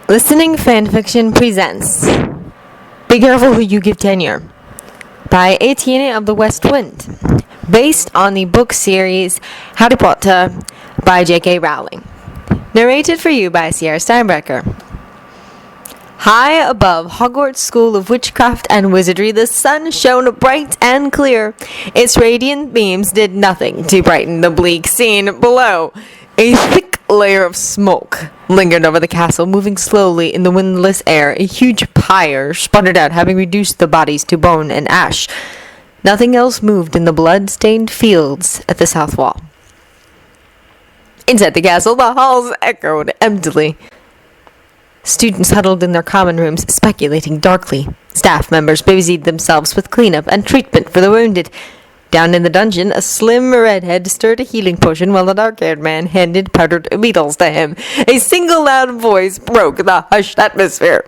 Listening Fanfiction presents Be Careful Who You Give Tenure by Etienne of the West Wind, based on the book series Harry Potter by J.K. Rowling. Narrated for you by Sierra Steinbrecher. High above Hogwarts School of Witchcraft and Wizardry, the sun shone bright and clear. Its radiant beams did nothing to brighten the bleak scene below. A thick layer of smoke lingered over the castle, moving slowly in the windless air. A huge pyre sputtered out, having reduced the bodies to bone and ash. Nothing else moved in the blood-stained fields at the south wall. Inside the castle, the halls echoed emptily. Students huddled in their common rooms, speculating darkly. Staff members busied themselves with cleanup and treatment for the wounded. Down in the dungeon, a slim redhead stirred a healing potion while a dark-haired man handed powdered beetles to him. A single loud voice broke the hushed atmosphere.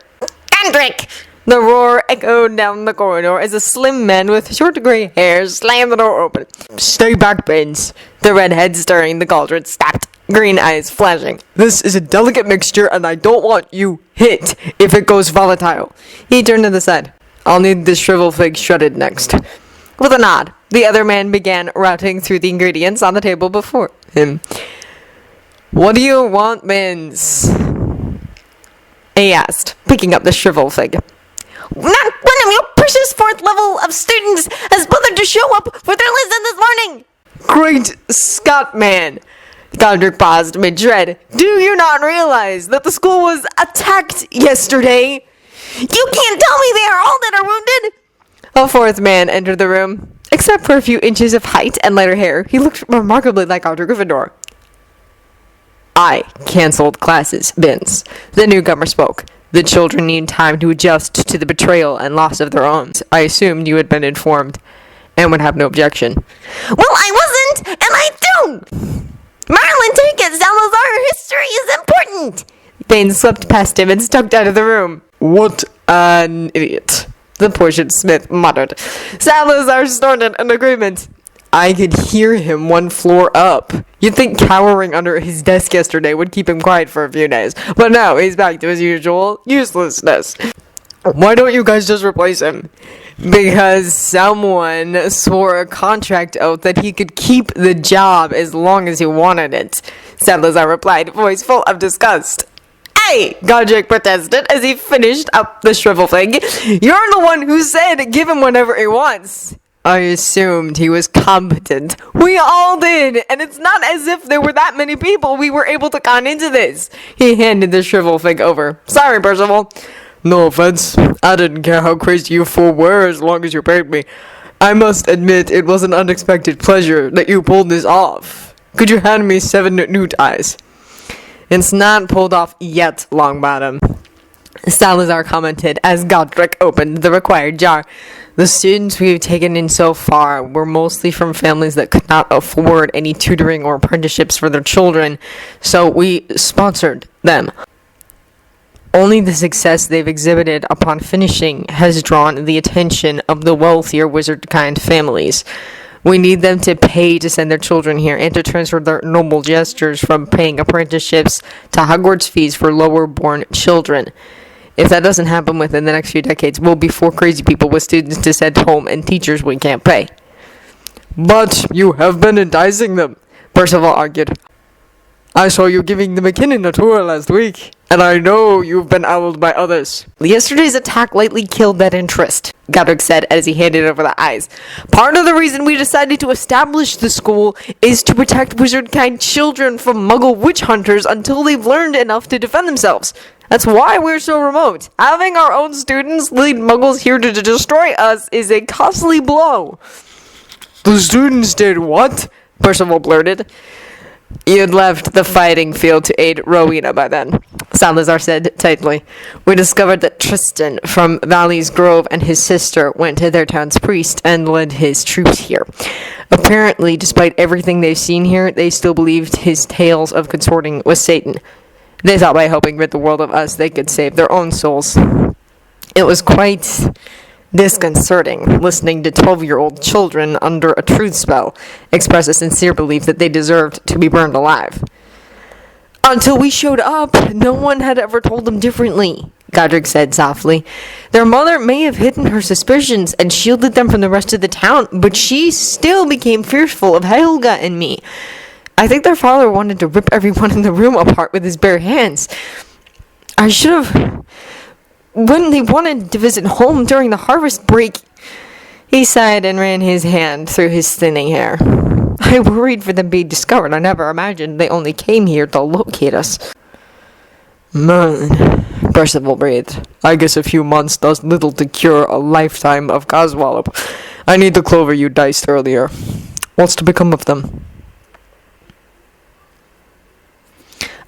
"Kendrick!" The roar echoed down the corridor as a slim man with short gray hair slammed the door open. "Stay back, Baines," the redhead stirring the cauldron snapped, green eyes flashing. "This is a delicate mixture, and I don't want you hit if it goes volatile." He turned to the side. "I'll need this shrivel fig shredded next." With a nod, the other man began routing through the ingredients on the table before him. "What do you want, Baines?" he asked, picking up the shrivel fig. "Not one of your precious fourth level of students has bothered to show up for their lesson this morning." "Great Scott, man!" Godric paused mid-tread. "Do you not realize that the school was attacked yesterday?" "You can't tell me they are all that are wounded!" A fourth man entered the room. Except for a few inches of height and lighter hair, he looked remarkably like Godric Gryffindor. "I cancelled classes, Vince." The newcomer spoke. "The children need time to adjust to the betrayal and loss of their own. I assumed you had been informed and would have no objection." "Well, I wasn't, and I don't! Marilyn, take it, Salazar! History is important!" Baines swept past him and stalked out of the room. "What an idiot," the portioned smith muttered. Salazar snorted in agreement. I could hear him one floor up. You'd think cowering under his desk yesterday would keep him quiet for a few days, but now he's back to his usual uselessness. "Why don't you guys just replace him?" "Because someone swore a contract oath that he could keep the job as long as he wanted it," Salazar replied, voice full of disgust. "Hey!" Godric protested as he finished up the shrivel fig. "You're the one who said give him whatever he wants." "I assumed he was competent." "We all did, and it's not as if there were that many people we were able to con into this." He handed the shrivel fig over. "Sorry, Percival." "No offense. I didn't care how crazy you four were as long as you paid me. I must admit it was an unexpected pleasure that you pulled this off. Could you hand me 7 new ties?" "It's not pulled off yet, Longbottom," Salazar commented as Godric opened the required jar. "The students we've taken in so far were mostly from families that could not afford any tutoring or apprenticeships for their children, so we sponsored them. Only the success they've exhibited upon finishing has drawn the attention of the wealthier wizard-kind families. We need them to pay to send their children here and to transfer their noble gestures from paying apprenticeships to Hogwarts fees for lower-born children. If that doesn't happen within the next few decades, we'll be 4 crazy people with students to send home and teachers we can't pay." "But you have been enticing them," Percival argued. "I saw you giving the McKinnon a tour last week, and I know you've been owled by others." "Yesterday's attack lightly killed that interest," Godric said as he handed over the eyes. "Part of the reason we decided to establish the school is to protect wizard-kind children from muggle witch hunters until they've learned enough to defend themselves. That's why we're so remote. Having our own students lead muggles here to destroy us is a costly blow." "The students did what?" Percival blurted. "You'd left the fighting field to aid Rowena by then," Salazar said tightly. "We discovered that Tristan from Valley's Grove and his sister went to their town's priest and led his troops here. Apparently, despite everything they've seen here, they still believed his tales of consorting with Satan. They thought by helping rid the world of us, they could save their own souls. It was quite disconcerting listening to 12-year-old children under a truth spell express a sincere belief that they deserved to be burned alive." Until we showed up, no one had ever told them differently, Godric said softly. Their mother may have hidden her suspicions and shielded them from the rest of the town, but she still became fearful of Helga and me. I think their father wanted to rip everyone in the room apart with his bare hands. I should have... When they wanted to visit home during the harvest break... He sighed and ran his hand through his thinning hair. I worried for them being discovered. I never imagined they only came here to locate us. Man, Percival breathed. I guess a few months does little to cure a lifetime of Coswallop. I need the clover you diced earlier. What's to become of them?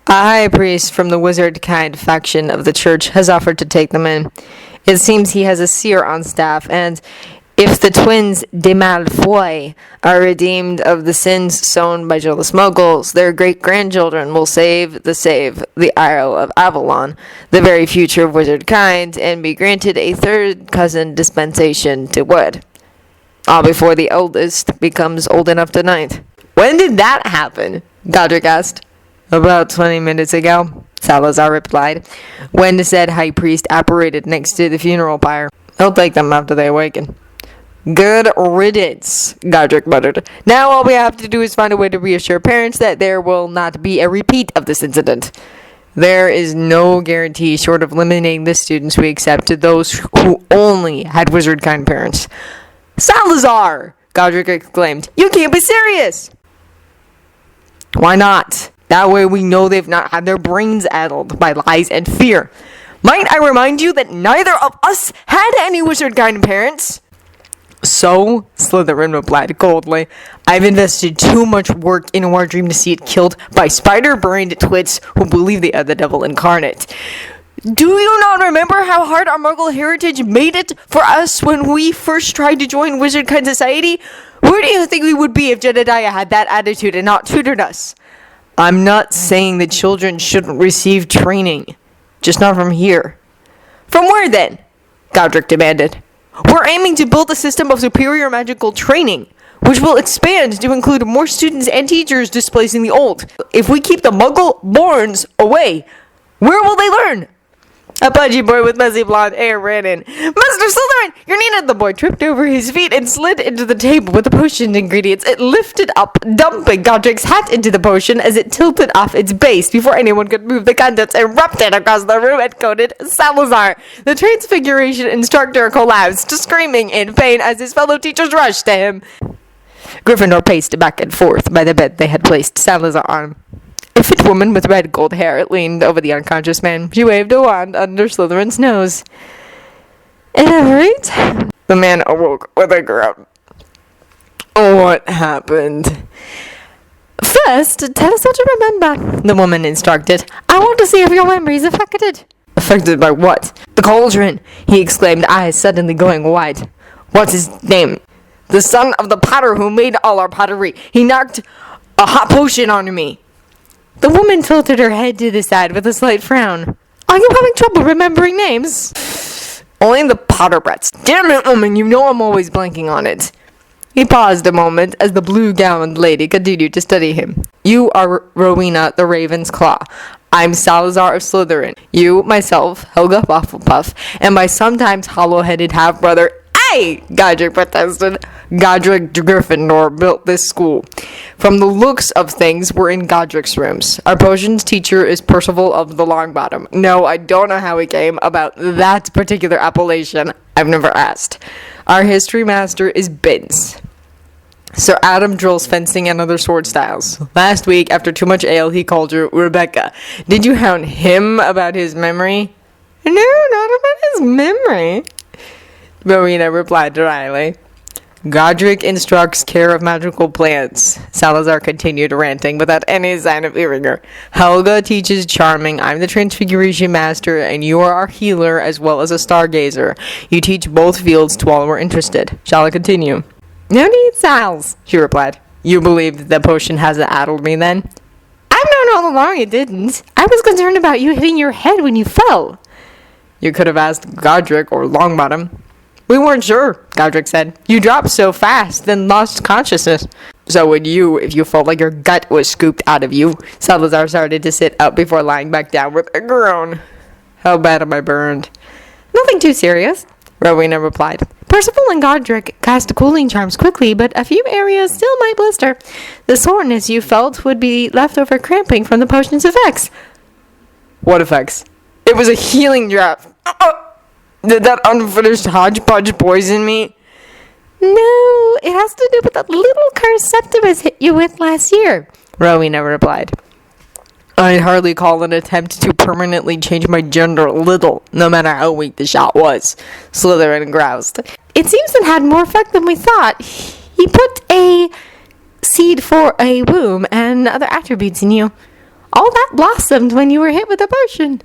A high priest from the wizard-kind faction of the church has offered to take them in. It seems he has a seer on staff, and if the twins de Malfoy are redeemed of the sins sown by jealous muggles, their great-grandchildren will save the Isle of Avalon, the very future of wizard-kind, and be granted a third cousin dispensation to wed. All before the eldest becomes old enough to knight. When did that happen? Godric asked. About 20 minutes ago, Salazar replied, when the said high priest apparated next to the funeral pyre. He'll take them after they awaken. Good riddance, Godric muttered. Now all we have to do is find a way to reassure parents that there will not be a repeat of this incident. There is no guarantee short of eliminating the students we accept to those who only had wizard-kind parents. Salazar! Godric exclaimed. You can't be serious! Why not? That way we know they've not had their brains addled by lies and fear. Might I remind you that neither of us had any wizard-kind parents? So, Slytherin replied coldly, I've invested too much work in our dream to see it killed by spider-brained twits who believe they are the devil incarnate. Do you not remember how hard our Muggle heritage made it for us when we first tried to join wizard-kind society? Where do you think we would be if Jedediah had that attitude and not tutored us? I'm not saying that children shouldn't receive training. Just not from here. From where then? Godric demanded. We're aiming to build a system of superior magical training, which will expand to include more students and teachers displacing the old. If we keep the Muggle-borns away, where will they learn? A pudgy boy with messy blonde hair ran in. Master Slytherin, you're needed! The boy tripped over his feet and slid into the table with the potion ingredients. It lifted up, dumping Godric's hat into the potion as it tilted off its base before anyone could move. The contents erupted across the room and coated Salazar. The Transfiguration instructor collapsed, screaming in pain as his fellow teachers rushed to him. Gryffindor paced back and forth by the bed they had placed Salazar on. A fit woman with red gold hair leaned over the unconscious man. She waved a wand under Slytherin's nose. Elaborate? The man awoke with a groan. What happened? First, tell us what you remember, the woman instructed. I want to see if your memory is affected. Affected by what? The cauldron, he exclaimed, eyes suddenly going wide. What's his name? The son of the potter who made all our pottery. He knocked a hot potion on me. The woman tilted her head to the side with a slight frown. Are you having trouble remembering names? Only the Potter brats. Damn it, woman, you know I'm always blanking on it. He paused a moment as the blue-gowned lady continued to study him. You are Rowena the Raven's Claw. I'm Salazar of Slytherin. You, myself, Helga Hufflepuff, and my sometimes hollow-headed half-brother, Godric protested. Godric Gryffindor built this school. From the looks of things, we're in Godric's rooms. Our potions teacher is Percival of the Longbottom. No, I don't know how he came about that particular appellation. I've never asked. Our history master is Binns. Sir Adam drills fencing and other sword styles. Last week, after too much ale, he called you Rebecca. Did you hound him about his memory? No, not about his memory, Rowena replied dryly. Godric instructs care of magical plants. Salazar continued ranting without any sign of hearing her. Helga teaches charming. I'm the Transfiguration Master, and you are our healer as well as a stargazer. You teach both fields to all who are interested. Shall I continue? No need, Sal's, she replied. You believe that the potion hasn't addled me then? I've known all along it didn't. I was concerned about you hitting your head when you fell. You could have asked Godric or Longbottom. We weren't sure, Godric said. You dropped so fast, then lost consciousness. So would you if you felt like your gut was scooped out of you. Salazar started to sit up before lying back down with a groan. How bad am I burned? Nothing too serious, Rowena replied. Percival and Godric cast cooling charms quickly, but a few areas still might blister. The soreness you felt would be leftover cramping from the potion's effects. What effects? It was a healing drop. Did that unfinished hodgepodge poison me? No, it has to do with that little curse Septimus hit you with last year, Rowena replied. I'd hardly call an attempt to permanently change my gender little, no matter how weak the shot was, Slytherin groused. It seems it had more effect than we thought. He put a seed for a womb and other attributes in you. All that blossomed when you were hit with a potion.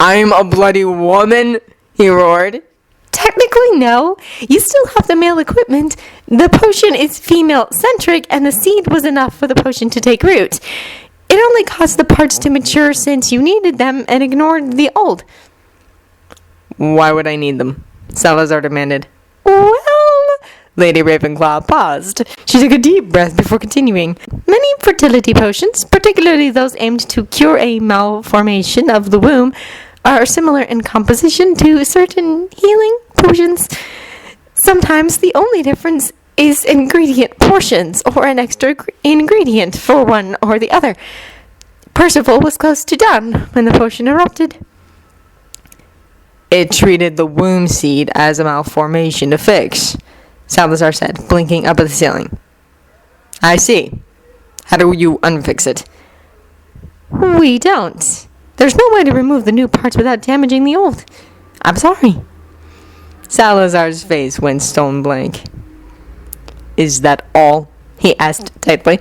I'm a bloody woman, he roared. Technically, no. You still have the male equipment. The potion is female-centric, and the seed was enough for the potion to take root. It only caused the parts to mature since you needed them and ignored the old. Why would I need them? Salazar demanded. Well, Lady Ravenclaw paused. She took a deep breath before continuing. Many fertility potions, particularly those aimed to cure a malformation of the womb, are similar in composition to certain healing potions. Sometimes the only difference is ingredient portions or an extra ingredient for one or the other. Percival was close to done when the potion erupted. It treated the womb seed as a malformation to fix, Salazar said, blinking up at the ceiling. I see. How do you unfix it? We don't. There's no way to remove the new parts without damaging the old. I'm sorry. Salazar's face went stone blank. Is that all? He asked tightly.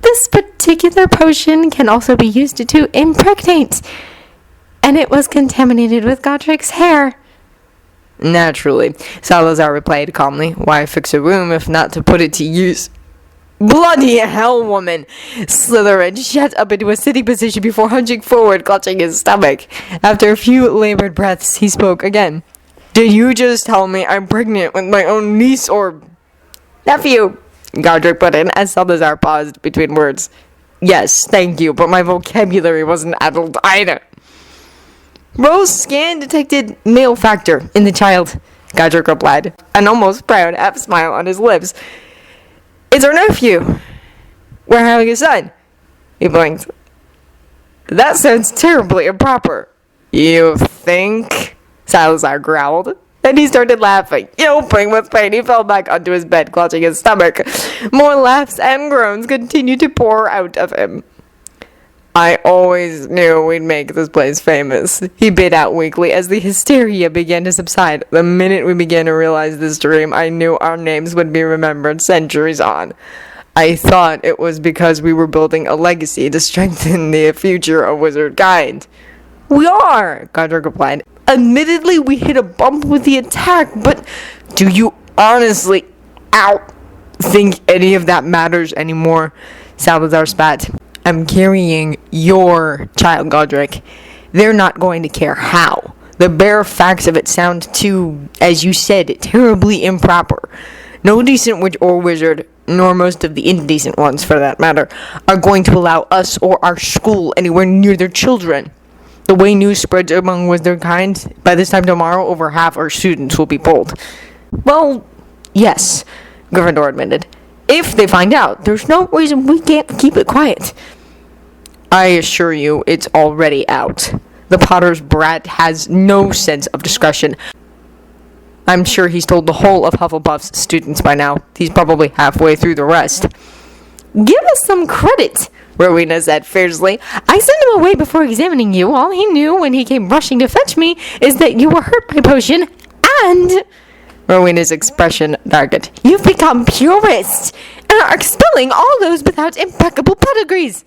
This particular potion can also be used to impregnate, and it was contaminated with Godric's hair. Naturally, Salazar replied calmly. Why fix a womb if not to put it to use? Bloody hell, woman! Slytherin shot up into a sitting position before hunching forward, clutching his stomach. After a few labored breaths, he spoke again. Did you just tell me I'm pregnant with my own niece or nephew? Godric put in as Salazar paused between words. Yes, thank you, but my vocabulary wasn't adult either. Rose's scan detected male factor in the child, Godric replied, an almost proud half-smile on his lips. It's our nephew. We're having a son. He blinked. That sounds terribly improper. You think? Salazar growled. Then he started laughing. Yelping with pain, he fell back onto his bed, clutching his stomach. More laughs and groans continued to pour out of him. I always knew we'd make this place famous, he bit out weakly as the hysteria began to subside. The minute we began to realize this dream, I knew our names would be remembered centuries on. I thought it was because we were building a legacy to strengthen the future of wizardkind. We are, Godric replied. Admittedly, we hit a bump with the attack, but do you honestly, think any of that matters anymore? Salazar spat. I'm carrying your child, Godric. They're not going to care how. The bare facts of it sound too, as you said, terribly improper. No decent witch or wizard, nor most of the indecent ones for that matter, are going to allow us or our school anywhere near their children. The way news spreads among wizardkind, by this time tomorrow, over half our students will be pulled. Well, yes, Gryffindor admitted. If they find out, there's no reason we can't keep it quiet. I assure you, it's already out. The Potter's brat has no sense of discretion. I'm sure he's told the whole of Hufflepuff's students by now. He's probably halfway through the rest. Give us some credit, Rowena said fiercely. I sent him away before examining you. All he knew when he came rushing to fetch me is that you were hurt by potion, and... Rowena's expression darkened. You've become purists, and are expelling all those without impeccable pedigrees.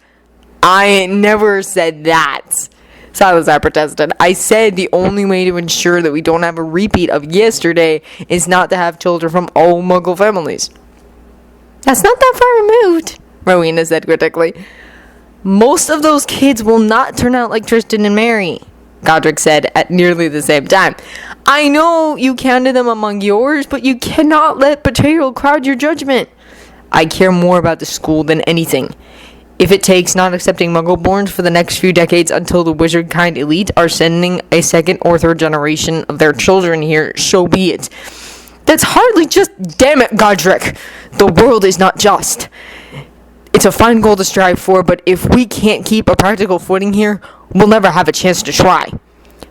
I never said that, Salazar protested. I said the only way to ensure that we don't have a repeat of yesterday is not to have children from all Muggle families. That's not that far removed, Rowena said critically. Most of those kids will not turn out like Tristan and Mary, Godric said at nearly the same time. I know you counted them among yours, but you cannot let betrayal crowd your judgment. I care more about the school than anything. If it takes not accepting Muggle-borns for the next few decades until the wizard-kind elite are sending a second or third generation of their children here, so be it. That's hardly just... Damn it, Godric! The world is not just. It's a fine goal to strive for, but if we can't keep a practical footing here, we'll never have a chance to try.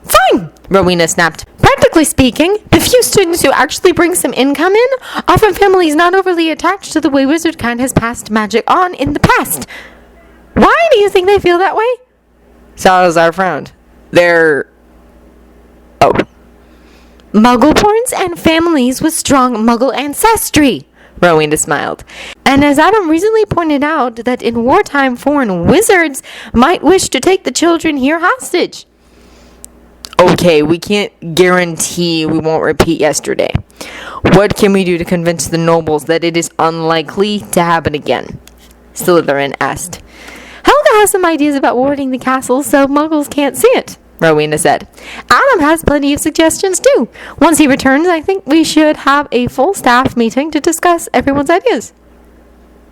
Fine, Rowena snapped. Practically speaking, the few students who actually bring some income in are from families not overly attached to the way wizard kind has passed magic on in the past. Why do you think they feel that way? Salazar frowned. They're... Oh. Muggle-borns and families with strong Muggle ancestry, Rowena smiled. And as Adam recently pointed out, that in wartime foreign wizards might wish to take the children here hostage. Okay, we can't guarantee we won't repeat yesterday. What can we do to convince the nobles that it is unlikely to happen again? Slytherin asked. Helga has some ideas about warding the castle so Muggles can't see it, Rowena said. Adam has plenty of suggestions too. Once he returns, I think we should have a full staff meeting to discuss everyone's ideas.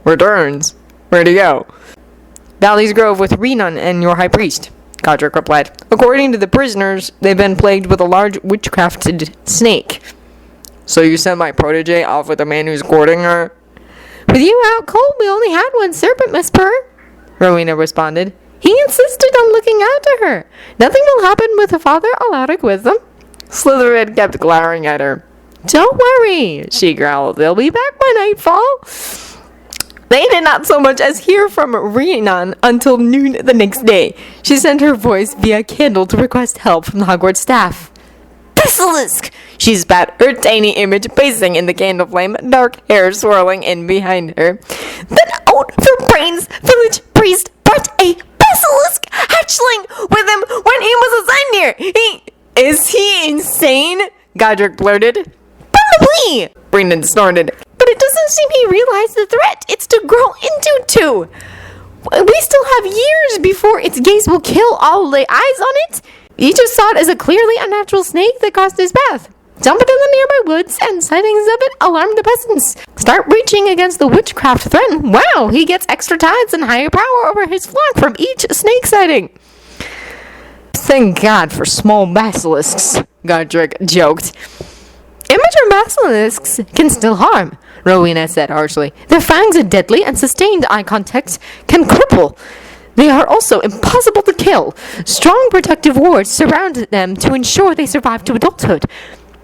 Returns? Where'd he go? Valley's Grove with Renan and your high priest, Godric replied. According to the prisoners, they've been plagued with a large witchcrafted snake. So you sent my protege off with the man who's courting her? With you out cold, we only had one serpent whisperer, Rowena responded. He insisted on looking after her. Nothing will happen with a father Alaric with them. Slytherin kept glaring at her. Don't worry, she growled. They'll be back by nightfall. They did not so much as hear from Renan until noon the next day. She sent her voice via candle to request help from the Hogwarts staff. Basilisk! She spat, her tiny image pacing in the candle flame, dark hair swirling in behind her. That out for brains village priest brought a basilisk hatchling with him when he was assigned here. Is he insane? Godric blurted. Probably, Brendan snorted. But it doesn't seem he realized the threat it's to grow into too. We still have years before its gaze will kill all lay eyes on it. He just saw it as a clearly unnatural snake that crossed his path. Dump it in the nearby woods, and sightings of it alarm the peasants. Start reaching against the witchcraft threat. Wow, he gets extra tides and higher power over his flock from each snake sighting. Thank God for small basilisks, Godric joked. Immature basilisks can still harm, Rowena said harshly. Their fangs are deadly, and sustained eye contact can cripple. They are also impossible to kill. Strong protective wards surround them to ensure they survive to adulthood.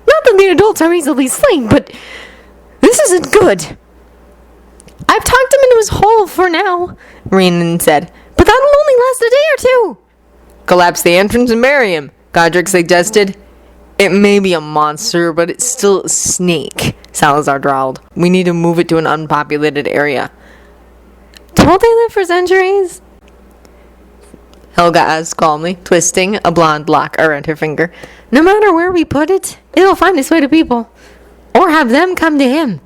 Not that the adults are easily slain, but this isn't good. I've talked him into his hole for now, Renan said, but that'll only last a day or two. Collapse the entrance and bury him, Godric suggested. It may be a monster, but it's still a snake, Salazar drawled. We need to move it to an unpopulated area. Don't they live for centuries? Helga asked calmly, twisting a blonde lock around her finger. No matter where we put it, it'll find its way to people. Or have them come to him.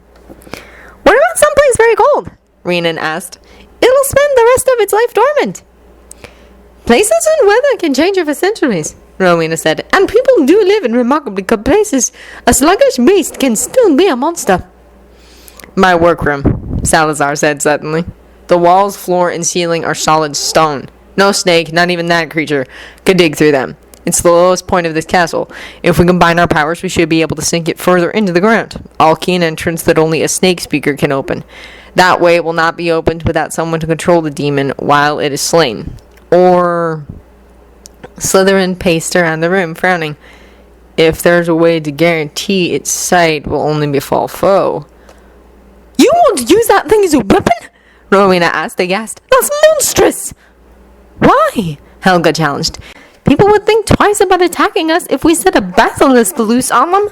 What about someplace very cold? Renan asked. It'll spend the rest of its life dormant. Places and weather can change over centuries, Rowena said, and people do live in remarkably good places. A sluggish beast can still be a monster. My workroom, Salazar said suddenly. The walls, floor, and ceiling are solid stone. No snake, not even that creature, could dig through them. It's the lowest point of this castle. If we combine our powers, we should be able to sink it further into the ground. I'll key an entrance that only a snake speaker can open. That way it will not be opened without someone to control the demon while it is slain. Or... Slytherin paced around the room, frowning. If there's a way to guarantee its sight will only befall foe. You want to use that thing as a weapon? Rowena asked, aghast. That's monstrous! Why? Helga challenged. People would think twice about attacking us if we set a basilisk loose on them.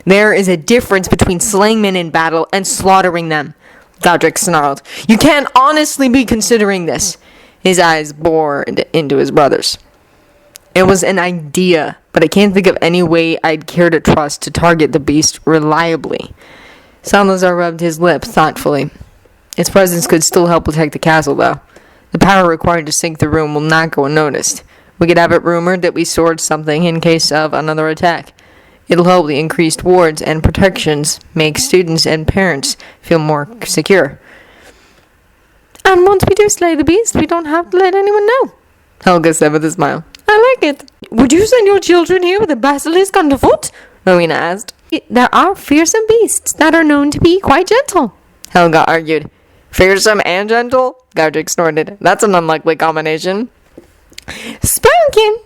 There is a difference between slaying men in battle and slaughtering them, Godric snarled. You can't honestly be considering this. His eyes bored into his brother's. It was an idea, but I can't think of any way I'd care to trust to target the beast reliably. Salazar rubbed his lip thoughtfully. Its presence could still help protect the castle, though. The power required to sink the room will not go unnoticed. We could have it rumored that we stored something in case of another attack. It'll help the increased wards and protections make students and parents feel more secure. And once we do slay the beast, we don't have to let anyone know, Helga said with a smile. I like it. Would you send your children here with a basilisk underfoot? Rowena asked. There are fearsome beasts that are known to be quite gentle, Helga argued. Fearsome and gentle? Godric snorted. That's an unlikely combination. Spoken,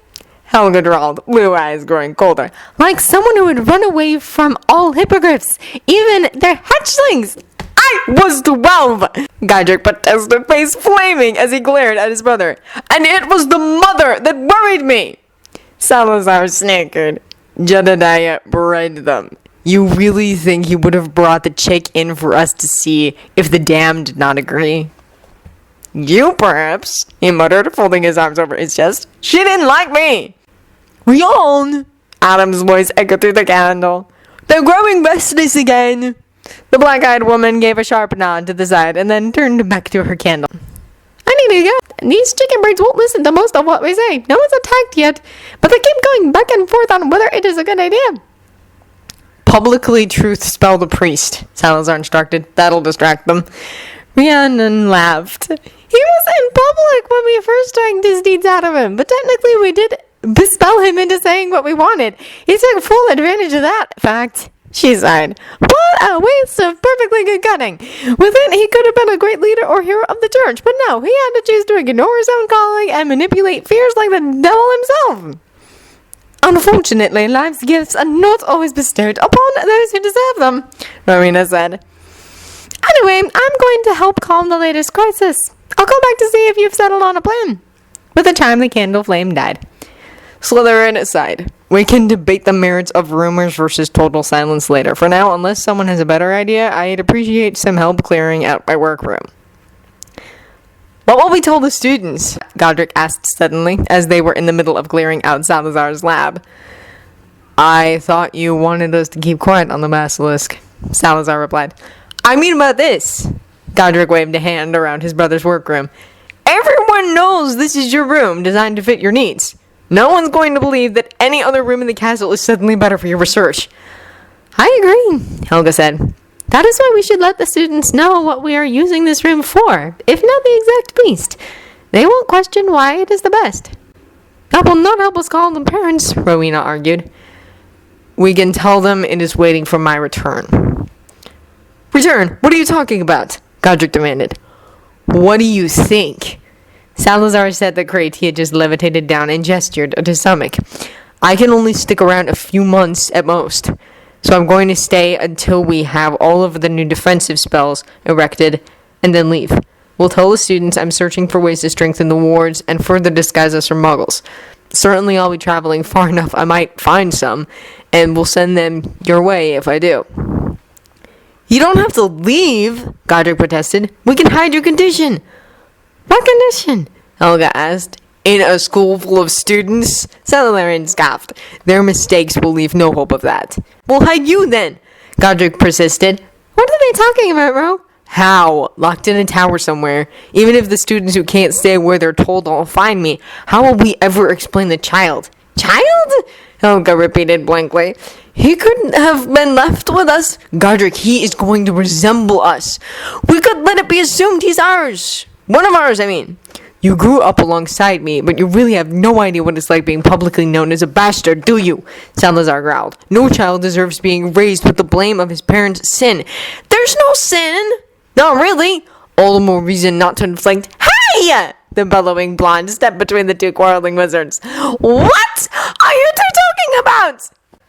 Helga drawled, blue eyes growing colder. like someone who would run away from all hippogriffs, even their hatchlings. I was 12! Godric protested, face flaming as he glared at his brother. And it was the mother that worried me! Salazar snickered. Jedediah berated them. You really think he would have brought the chick in for us to see if the dam did not agree? You, perhaps, he muttered, folding his arms over his chest. She didn't like me! Rion! Adam's voice echoed through the candle. They're growing restless again! The black-eyed woman gave a sharp nod to the side and then turned back to her candle. I need to go. These chicken breeds won't listen to most of what we say. No one's attacked yet, but they keep going back and forth on whether it is a good idea. Publicly truth spell the priest, Salazar instructed. That'll distract them. Rhiannon laughed. He was in public when we first drank his deeds out of him, but technically we did bespell him into saying what we wanted. He took full advantage of that fact. She sighed. What a waste of perfectly good cunning. With it, he could have been a great leader or hero of the church, but no, he had to choose to ignore his own calling and manipulate fears like the devil himself. Unfortunately, life's gifts are not always bestowed upon those who deserve them, Rowena said. Anyway, I'm going to help calm the latest crisis. I'll go back to see if you've settled on a plan. With a chime, the candle flame died. Slytherin sighed. We can debate the merits of rumors versus total silence later. For now, unless someone has a better idea, I'd appreciate some help clearing out my workroom. What will we tell the students? Godric asked suddenly, as they were in the middle of clearing out Salazar's lab. I thought you wanted us to keep quiet on the basilisk, Salazar replied. I mean about this. Godric waved a hand around his brother's workroom. Everyone knows this is your room, designed to fit your needs. No one's going to believe that any other room in the castle is suddenly better for your research. I agree, Helga said. That is why we should let the students know what we are using this room for, if not the exact beast. They won't question why it is the best. That will not help us call them parents, Rowena argued. We can tell them it is waiting for my return. Return? What are you talking about? Godric demanded. What do you think? Salazar set the crate he had just levitated down and gestured at his stomach. I can only stick around a few months at most, so I'm going to stay until we have all of the new defensive spells erected, and then leave. We'll tell the students I'm searching for ways to strengthen the wards and further disguise us from muggles. Certainly I'll be traveling far enough I might find some, and we'll send them your way if I do. You don't have to leave, Godric protested. We can hide your condition. What condition? Helga asked. In a school full of students? Salazar scoffed. Their mistakes will leave no hope of that. We'll hide you then, Godric persisted. What are they talking about, Ro? How? Locked in a tower somewhere. Even if the students who can't stay where they're told will find me, how will we ever explain the child? Child? Helga repeated blankly. He couldn't have been left with us. Godric, he is going to resemble us. We could let it be assumed he's ours. One of ours, I mean. You grew up alongside me, but you really have no idea what it's like being publicly known as a bastard, do you? Salazar growled. No child deserves being raised with the blame of his parents' sin. There's no sin! Not really. All the more reason not to inflict. Hey! The bellowing blonde stepped between the two quarreling wizards. What are you two talking about?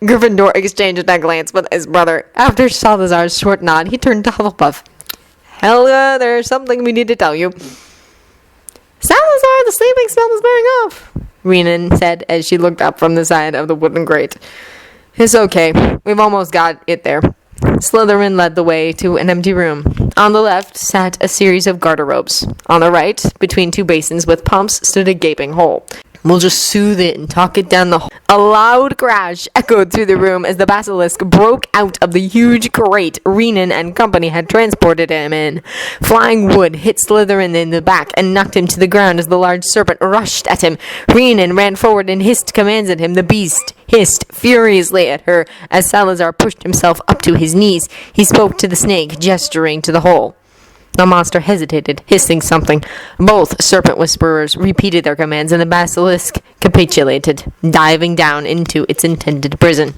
Gryffindor exchanged a glance with his brother. After Salazar's short nod, he turned to Hufflepuff. Helga, there's something we need to tell you. Salazar, the sleeping spell is wearing off, Rhiannon said as she looked up from the side of the wooden grate. It's okay. We've almost got it there. Slytherin led the way to an empty room. On the left sat a series of garderobes. On the right, between two basins with pumps, stood a gaping hole. We'll just soothe it and talk it down the hole. A loud crash echoed through the room as the basilisk broke out of the huge crate Renan and company had transported him in. Flying wood hit Slytherin in the back and knocked him to the ground as the large serpent rushed at him. Renan ran forward and hissed commands at him. The beast hissed furiously at her as Salazar pushed himself up to his knees. He spoke to the snake, gesturing to the hole. The monster hesitated, hissing something. Both serpent whisperers repeated their commands, and the basilisk capitulated, diving down into its intended prison.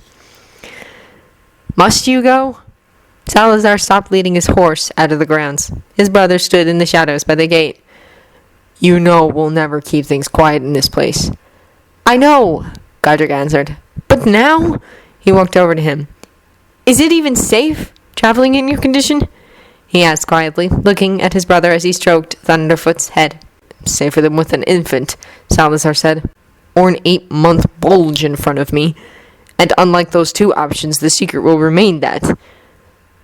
Must you go? Salazar stopped leading his horse out of the grounds. His brother stood in the shadows by the gate. You know we'll never keep things quiet in this place. I know, Godric answered. But now? He walked over to him. Is it even safe, traveling in your condition? He asked quietly, looking at his brother as he stroked Thunderfoot's head. Safer than with an infant, Salazar said, or an 8-month bulge in front of me. And unlike those two options, the secret will remain that.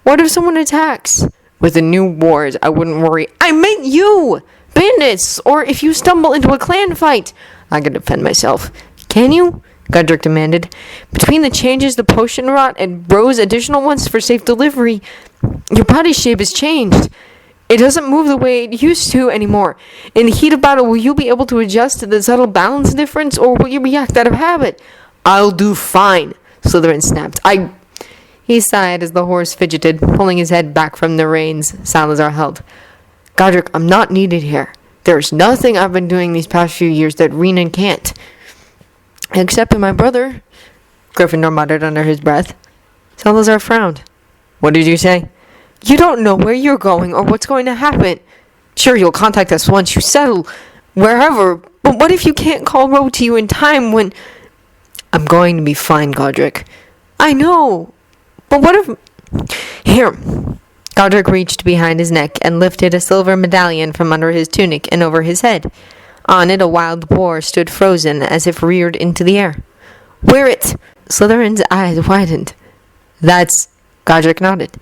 What if someone attacks? With the new wars, I wouldn't worry. I meant you! Bandits! Or if you stumble into a clan fight. I can defend myself. Can you? Godric demanded. Between the changes the potion wrought and Rose's additional ones for safe delivery, your body shape has changed. It doesn't move the way it used to anymore. In the heat of battle, will you be able to adjust to the subtle balance difference, or will you react out of habit? I'll do fine, Slytherin snapped. He sighed as the horse fidgeted, pulling his head back from the reins Salazar held. Godric, I'm not needed here. There's nothing I've been doing these past few years that Renan can't. Except in my brother, Gryffindor muttered under his breath. Salazar frowned. What did you say? You don't know where you're going or what's going to happen. Sure, you'll contact us once you settle, wherever, but what if you can't call Ro to you in time when... I'm going to be fine, Godric. I know, but what if... Here. Godric reached behind his neck and lifted a silver medallion from under his tunic and over his head. On it, a wild boar stood frozen as if reared into the air. Wear it! Slytherin's eyes widened. That's... Godric nodded.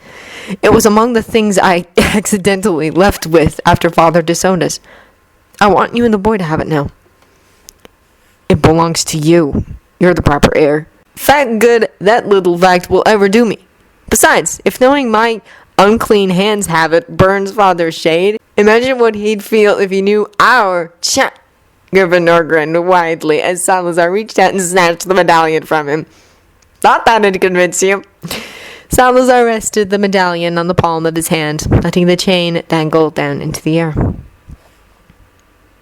It was among the things I accidentally left with after Father disowned us. I want you and the boy to have it now. It belongs to you. You're the proper heir. Fact good that little fact will ever do me. Besides, if knowing my unclean hands have it burns Father's shade, imagine what he'd feel if he knew our chat. Gryffindor grinned widely as Salazar reached out and snatched the medallion from him. Thought that'd convince you. Salazar rested the medallion on the palm of his hand, letting the chain dangle down into the air.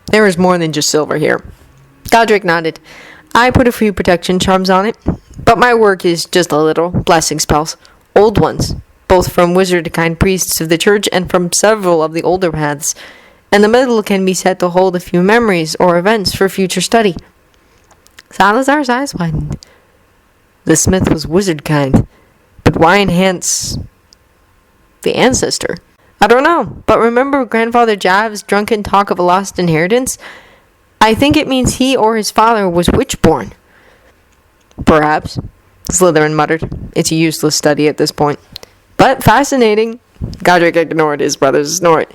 There is more than just silver here. Godric nodded. I put a few protection charms on it, but my work is just a little blessing spells. Old ones, both from wizard-kind priests of the church and from several of the older paths, and the middle can be set to hold a few memories or events for future study. Salazar's eyes widened. The smith was wizard-kind. But why enhance the ancestor? I don't know, but remember Grandfather Jav's drunken talk of a lost inheritance? I think it means he or his father was witch-born. Perhaps, Slytherin muttered. It's a useless study at this point. But fascinating. Godric ignored his brother's snort.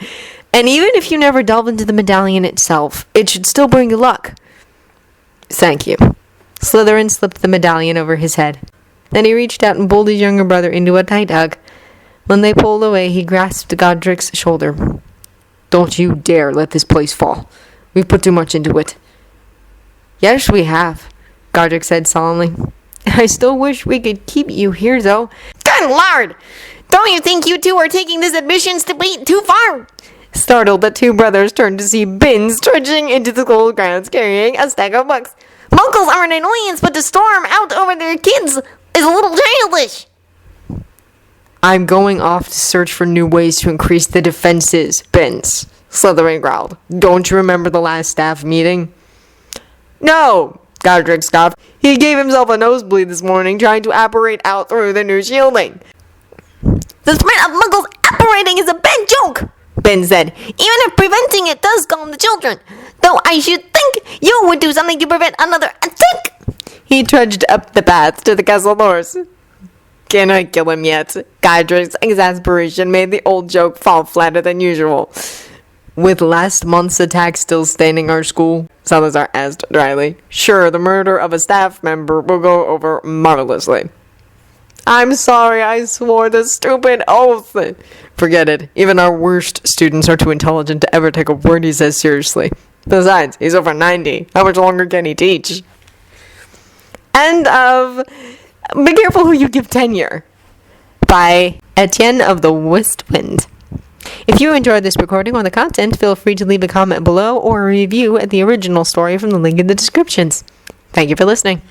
And even if you never delve into the medallion itself, it should still bring you luck. Thank you. Slytherin slipped the medallion over his head. Then he reached out and pulled his younger brother into a tight hug. When they pulled away, he grasped Godric's shoulder. Don't you dare let this place fall. We've put too much into it. Yes, we have, Godric said solemnly. I still wish we could keep you here, though. Good Lord! Don't you think you two are taking this admissions debate too far? Startled, the two brothers turned to see Binns trudging into the school grounds carrying a stack of books. Muggles are an annoyance, but to storm out over their kids is a little childish. I'm going off to search for new ways to increase the defenses, Binns, Slytherin growled. Don't you remember the last staff meeting? No, Godric scoffed. He gave himself a nosebleed this morning trying to apparate out through the new shielding. The spread of Muggles apparating is a bad joke, Ben said, even if preventing it does calm the children. Though I should think you would do something to prevent another attack. He trudged up the path to the castle doors. Can I kill him yet? Godric's exasperation made the old joke fall flatter than usual. With last month's attack still staining our school, Salazar asked dryly. Sure, the murder of a staff member will go over marvelously. I'm sorry, I swore the stupid oath. Forget it. Even our worst students are too intelligent to ever take a word he says seriously. Besides, he's over 90. How much longer can he teach? End of Be Careful Who You Give Tenure by Etienne of the West Wind. If you enjoyed this recording or the content, feel free to leave a comment below or a review at the original story from the link in the descriptions. Thank you for listening.